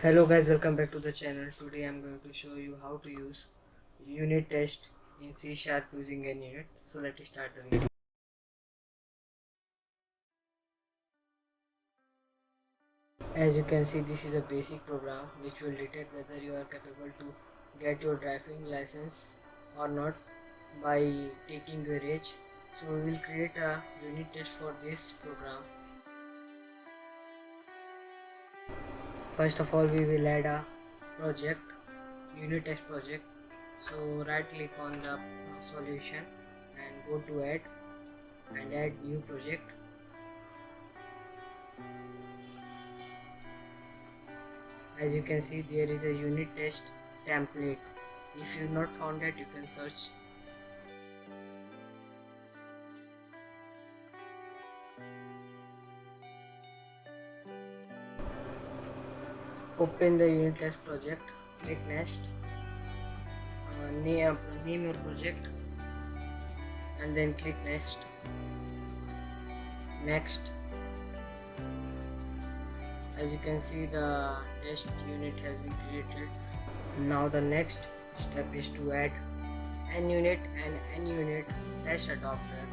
Hello guys, welcome back to the channel. Today I'm going to show you how to use unit test in C Sharp using an unit. So let's start the video. As you can see, this is a basic program which will detect whether you are capable to get your driving license or not by taking your age. So we will create a unit test for this program. First of all, we will add a project, unit test project. So right click on the solution and go to add and add new project. As you can see, there is a unit test template. If you not found it, you can search. Open the unit test project, click next, name your project and then click next. As you can see, the test unit has been created. Now the next step is to add an unit and an unit test adapter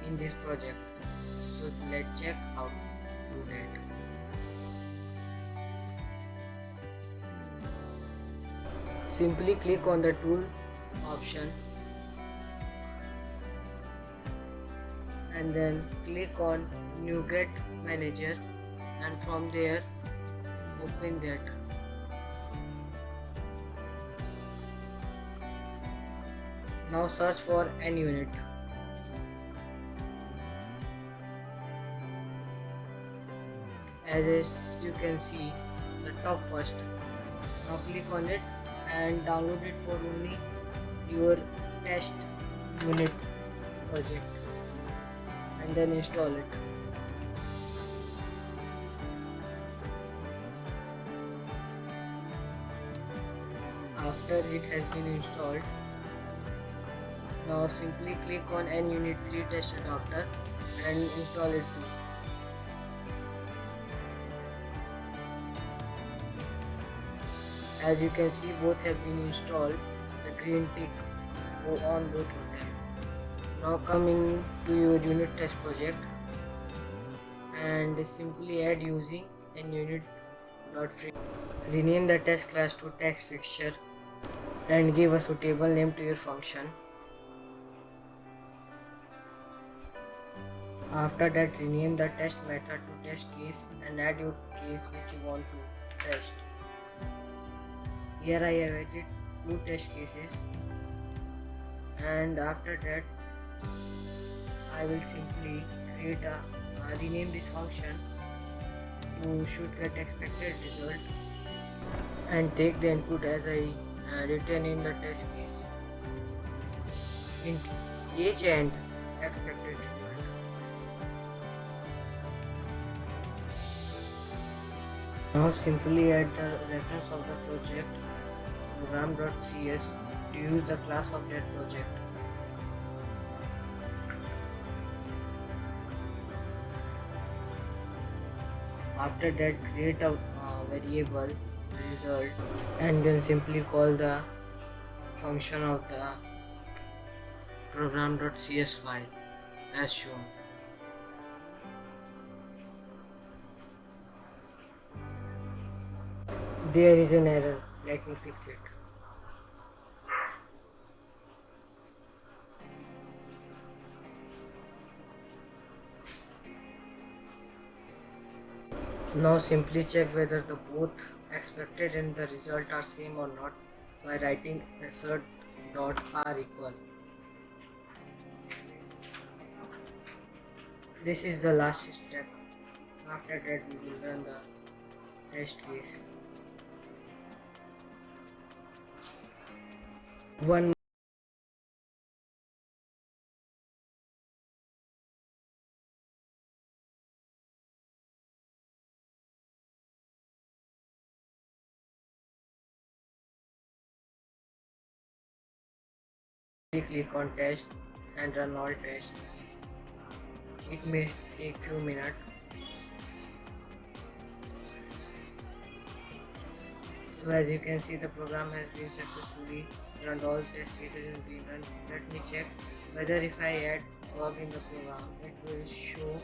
in this project. So let's check how to do that. Simply click on the tool option and then click on NuGet Manager, and from there open that. Now search for an unit. As you can see, the top first. Now click on it and download it for only your test unit project and then install it. After it has been installed, now simply click on NUnit3 test adapter and install it too. As you can see, both have been installed. The green tick go on both of them. Now coming to your unit test project and simply add using NUnit.free. Rename the test class to text fixture and give a suitable name to your function. After that, rename the test method to test case and add your case which you want to test. Here I have added 2 test cases, and after that I will simply create rename this function to should get expected result and take the input as I written in the test case. Int age and expected result. Now simply add the reference of the project program.cs to use the class of that project. After that, create a variable result and then simply call the function of the program.cs file as shown. There is an error, let me fix it. Now simply check whether the both expected and the result are same or not by writing assert.are equal. This is the last step. After that we will run the test case. One click on test and run all tests. It may take few minutes. So as you can see, the program has been successfully run. All test cases have been run. Let me check whether if I add bug in the program, it will show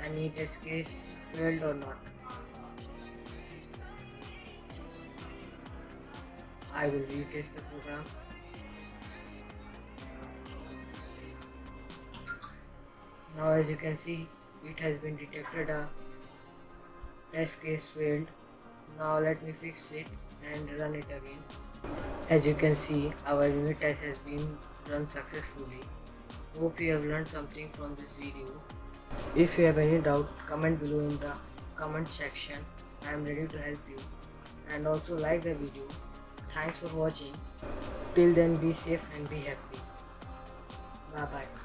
any test case failed or not. I will retest the program. Now as you can see, it has been detected a test case failed. Now let me fix it and run it again. As you can see, our unit test has been run successfully. Hope you have learned something from this video. If you have any doubt, comment below in the comment section. I am ready to help you. And also like the video. Thanks for watching. Till then, be safe and be happy. Bye bye.